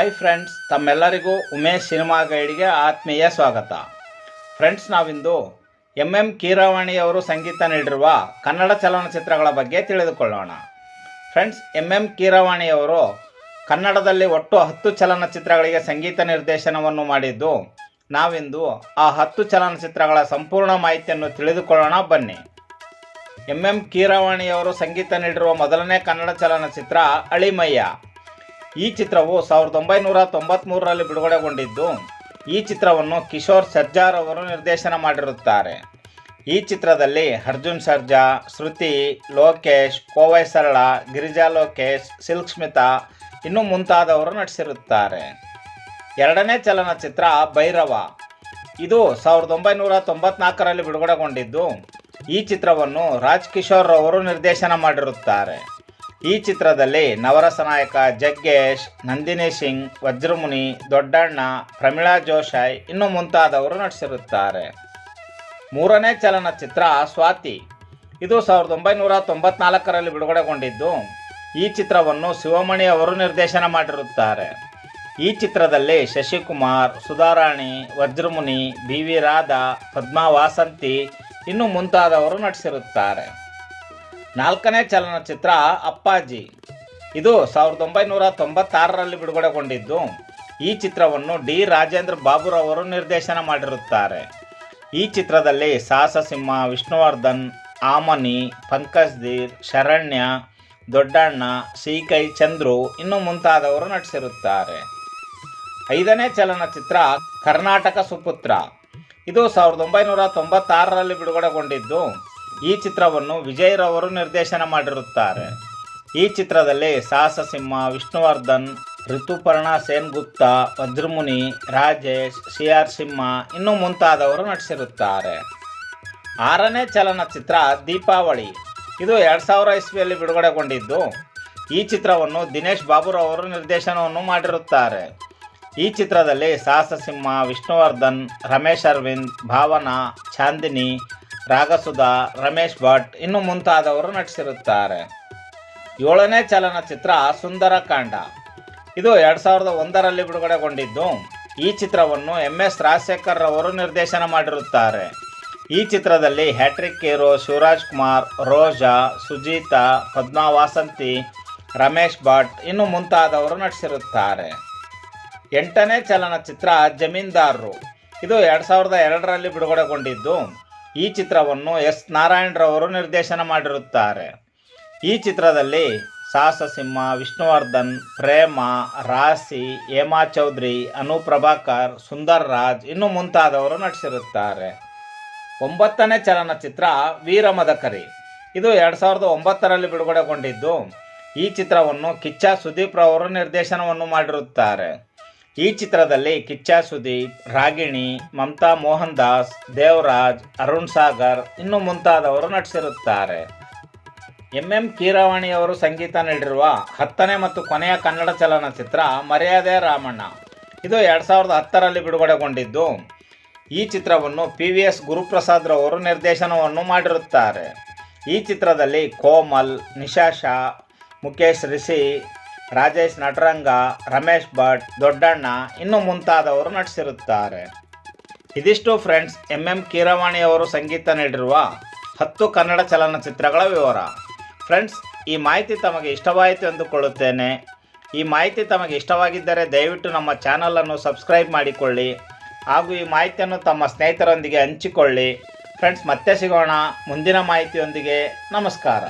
Hi friends, ತಮ್ಮೆಲ್ಲರಿಗೂ Umesh cinema ಗೈಡ್ಗೆ ಆತ್ಮೀಯ ಸ್ವಾಗತ. ಫ್ರೆಂಡ್ಸ್, ನಾವಿಂದು ಎಂ ಕೀರವಾಣಿಯವರು ಸಂಗೀತ ನೀಡಿರುವ ಕನ್ನಡ ಚಲನಚಿತ್ರಗಳ ಬಗ್ಗೆ ತಿಳಿದುಕೊಳ್ಳೋಣ. ಫ್ರೆಂಡ್ಸ್, ಎಂ ಕೀರವಾಣಿಯವರು ಕನ್ನಡದಲ್ಲಿ ಒಟ್ಟು 10 ಚಲನಚಿತ್ರಗಳಿಗೆ ಸಂಗೀತ ನಿರ್ದೇಶನವನ್ನು ಮಾಡಿದ್ದು, ನಾವಿಂದು ಆ 10 ಚಲನಚಿತ್ರಗಳ ಸಂಪೂರ್ಣ ಮಾಹಿತಿಯನ್ನು ತಿಳಿದುಕೊಳ್ಳೋಣ. ಬನ್ನಿ. ಎಂ ಕೀರವಾಣಿಯವರು ಸಂಗೀತ ನೀಡಿರುವ ಮೊದಲನೇ ಕನ್ನಡ ಚಲನಚಿತ್ರ ಅಳಿಮಯ್ಯ. ಈ ಚಿತ್ರವು 1993ರಲ್ಲಿ ಬಿಡುಗಡೆಗೊಂಡಿದ್ದು, ಈ ಚಿತ್ರವನ್ನು ಕಿಶೋರ್ ಸರ್ಜಾರ್ ಅವರು ನಿರ್ದೇಶನ ಮಾಡಿರುತ್ತಾರೆ. ಈ ಚಿತ್ರದಲ್ಲಿ ಅರ್ಜುನ್ ಸರ್ಜಾ, ಶ್ರುತಿ, ಲೋಕೇಶ್, ಕೋವೈ ಸರಳ, ಗಿರಿಜಾ ಲೋಕೇಶ್, ಸಿಲ್ಕ್ ಸ್ಮಿತಾ ಇನ್ನೂ ಮುಂತಾದವರು ನಟಿಸಿರುತ್ತಾರೆ. ಎರಡನೇ ಚಲನಚಿತ್ರ ಭೈರವ. ಇದು 1994ರಲ್ಲಿ ಬಿಡುಗಡೆಗೊಂಡಿದ್ದು, ಈ ಚಿತ್ರವನ್ನು ರಾಜ್ ಕಿಶೋರ್ ಅವರು ನಿರ್ದೇಶನ ಮಾಡಿರುತ್ತಾರೆ. ಈ ಚಿತ್ರದಲ್ಲಿ ನವರಸ ನಾಯಕ ಜಗ್ಗೇಶ್, ನಂದಿನಿ ಸಿಂಗ್, ವಜ್ರಮುನಿ, ದೊಡ್ಡಣ್ಣ, ಪ್ರಮೀಳಾ ಜೋಶಾಯ್ ಇನ್ನೂ ಮುಂತಾದವರು ನಟಿಸಿರುತ್ತಾರೆ. ಮೂರನೇ ಚಲನಚಿತ್ರ ಸ್ವಾತಿ. ಇದು 1994ರಲ್ಲಿ ಬಿಡುಗಡೆಗೊಂಡಿದ್ದು, ಈ ಚಿತ್ರವನ್ನು ಶಿವಮಣಿ ಅವರು ನಿರ್ದೇಶನ ಮಾಡಿರುತ್ತಾರೆ. ಈ ಚಿತ್ರದಲ್ಲಿ ಶಶಿಕುಮಾರ್, ಸುಧಾರಾಣಿ, ವಜ್ರಮುನಿ, ಬಿ.ವಿ. ರಾಧಾ, ಪದ್ಮಾ ವಾಸಂತಿ ಇನ್ನೂ ಮುಂತಾದವರು ನಟಿಸಿರುತ್ತಾರೆ. ನಾಲ್ಕನೇ ಚಲನಚಿತ್ರ ಅಪ್ಪಾಜಿ. ಇದು 1996ರಲ್ಲಿ ಬಿಡುಗಡೆಗೊಂಡಿದ್ದು, ಈ ಚಿತ್ರವನ್ನು ಡಿ. ರಾಜೇಂದ್ರ ಬಾಬುರವರು ನಿರ್ದೇಶನ ಮಾಡಿರುತ್ತಾರೆ. ಈ ಚಿತ್ರದಲ್ಲಿ ಸಾಹಸ ಸಿಂಹ, ವಿಷ್ಣುವರ್ಧನ್, ಆಮನಿ, ಪಂಕಜ್ ದೀರ್, ಶರಣ್ಯ, ದೊಡ್ಡಣ್ಣ, ಸಿ.ಕೈ ಚಂದ್ರು ಇನ್ನೂ ಮುಂತಾದವರು ನಟಿಸಿರುತ್ತಾರೆ. ಐದನೇ ಚಲನಚಿತ್ರ ಕರ್ನಾಟಕ ಸುಪುತ್ರ. ಇದು 1996ರಲ್ಲಿ ಬಿಡುಗಡೆಗೊಂಡಿದ್ದು, ಈ ಚಿತ್ರವನ್ನು ವಿಜಯ್ ರವರು ನಿರ್ದೇಶನ ಮಾಡಿರುತ್ತಾರೆ. ಈ ಚಿತ್ರದಲ್ಲಿ ಸಾಹಸ ಸಿಂಹ, ವಿಷ್ಣುವರ್ಧನ್, ಋತುಪರ್ಣಾ ಸೇನ್ಗುಪ್ತಾ, ವಜ್ರಮುನಿ, ರಾಜೇಶ್, ಸಿ.ಆರ್. ಸಿಂಹ ಇನ್ನೂ ಮುಂತಾದವರು ನಟಿಸಿರುತ್ತಾರೆ. ಆರನೇ ಚಲನಚಿತ್ರ ದೀಪಾವಳಿ. ಇದು 2000 ಇಸ್ವಿಯಲ್ಲಿ ಬಿಡುಗಡೆಗೊಂಡಿದ್ದು, ಈ ಚಿತ್ರವನ್ನು ದಿನೇಶ್ ಬಾಬುರವರು ನಿರ್ದೇಶನವನ್ನು ಮಾಡಿರುತ್ತಾರೆ. ಈ ಚಿತ್ರದಲ್ಲಿ ಸಾಹಸ ಸಿಂಹ, ವಿಷ್ಣುವರ್ಧನ್, ರಮೇಶ್ ಅರವಿಂದ್, ಭಾವನಾ, ಚಾಂದಿನಿ, ರಾಗಸುಧಾ, ರಮೇಶ್ ಭಟ್ ಇನ್ನೂ ಮುಂತಾದವರು ನಟಿಸಿರುತ್ತಾರೆ. ಏಳನೇ ಚಲನಚಿತ್ರ ಸುಂದರಕಾಂಡ. ಇದು 2001ರಲ್ಲಿ ಬಿಡುಗಡೆಗೊಂಡಿದ್ದು, ಈ ಚಿತ್ರವನ್ನು ಎಂ.ಎಸ್. ರಾಜಶೇಖರ್ ಅವರು ನಿರ್ದೇಶನ ಮಾಡಿರುತ್ತಾರೆ. ಈ ಚಿತ್ರದಲ್ಲಿ ಹ್ಯಾಟ್ರಿಕ್ ಹೀರೋ ಶಿವರಾಜ್ ಕುಮಾರ್, ರೋಜಾ, ಸುಜೀತಾ, ಪದ್ಮಾ ವಾಸಂತಿ, ರಮೇಶ್ ಭಟ್ ಇನ್ನೂ ಮುಂತಾದವರು ನಟಿಸಿರುತ್ತಾರೆ. ಎಂಟನೇ ಚಲನಚಿತ್ರ ಜಮೀನ್ದಾರರು. ಇದು 2002ರಲ್ಲಿ ಬಿಡುಗಡೆಗೊಂಡಿದ್ದು, ಈ ಚಿತ್ರವನ್ನು ಎಸ್. ನಾರಾಯಣರವರು ನಿರ್ದೇಶನ ಮಾಡಿರುತ್ತಾರೆ. ಈ ಚಿತ್ರದಲ್ಲಿ ಸಾಹಸ ಸಿಂಹ, ವಿಷ್ಣುವರ್ಧನ್, ಪ್ರೇಮ, ರಾಶಿ, ಹೇಮಾ ಚೌಧರಿ, ಅನು ಪ್ರಭಾಕರ್, ಸುಂದರ್ ರಾಜ್ ಇನ್ನೂ ಮುಂತಾದವರು ನಟಿಸಿರುತ್ತಾರೆ. ಒಂಬತ್ತನೇ ಚಲನಚಿತ್ರ ವೀರಮದಕರಿ. ಇದು 2009ರಲ್ಲಿ ಬಿಡುಗಡೆಗೊಂಡಿದ್ದು, ಈ ಚಿತ್ರವನ್ನು ಕಿಚ್ಚ ಸುದೀಪ್ ರವರು ನಿರ್ದೇಶನವನ್ನು ಮಾಡಿರುತ್ತಾರೆ. ಈ ಚಿತ್ರದಲ್ಲಿ ಕಿಚ್ಚ ಸುದೀಪ್, ರಾಗಿಣಿ, ಮಮತಾ ಮೋಹನ್ ದಾಸ್, ದೇವರಾಜ್, ಅರುಣ್ ಸಾಗರ್ ಇನ್ನೂ ಮುಂತಾದವರು ನಟಿಸಿರುತ್ತಾರೆ. ಎಂ ಕೀರವಾಣಿಯವರು ಸಂಗೀತ ನೀಡಿರುವ 10ನೇ ಮತ್ತು ಕೊನೆಯ ಕನ್ನಡ ಚಲನಚಿತ್ರ ಮರ್ಯಾದೆ ರಾಮಣ್ಣ. ಇದು 2010ರಲ್ಲಿ ಬಿಡುಗಡೆಗೊಂಡಿದ್ದು, ಈ ಚಿತ್ರವನ್ನು ಪಿ.ವಿ.ಎಸ್. ಗುರುಪ್ರಸಾದ್ ರವರು ನಿರ್ದೇಶನವನ್ನು ಮಾಡಿರುತ್ತಾರೆ. ಈ ಚಿತ್ರದಲ್ಲಿ ಕೋಮಲ್, ನಿಶಾಶಾ, ಮುಖೇಶ್ ರಿಷಿ, ರಾಜೇಶ್ ನಟರಂಗ, ರಮೇಶ್ ಭಟ್, ದೊಡ್ಡಣ್ಣ ಇನ್ನೂ ಮುಂತಾದವರು ನಟಿಸಿರುತ್ತಾರೆ. ಇದಿಷ್ಟು ಫ್ರೆಂಡ್ಸ್, ಎಂ ಕೀರವಾಣಿಯವರು ಸಂಗೀತ ನೀಡಿರುವ 10 ಕನ್ನಡ ಚಲನಚಿತ್ರಗಳ ವಿವರ. ಫ್ರೆಂಡ್ಸ್, ಈ ಮಾಹಿತಿ ತಮಗೆ ಇಷ್ಟವಾಯಿತು ಎಂದುಕೊಳ್ಳುತ್ತೇನೆ. ಈ ಮಾಹಿತಿ ತಮಗೆ ಇಷ್ಟವಾಗಿದ್ದರೆ ದಯವಿಟ್ಟು ನಮ್ಮ ಚಾನಲನ್ನು ಸಬ್ಸ್ಕ್ರೈಬ್ ಮಾಡಿಕೊಳ್ಳಿ ಹಾಗೂ ಈ ಮಾಹಿತಿಯನ್ನು ತಮ್ಮ ಸ್ನೇಹಿತರೊಂದಿಗೆ ಹಂಚಿಕೊಳ್ಳಿ. ಫ್ರೆಂಡ್ಸ್, ಮತ್ತೆ ಸಿಗೋಣ ಮುಂದಿನ ಮಾಹಿತಿಯೊಂದಿಗೆ. ನಮಸ್ಕಾರ.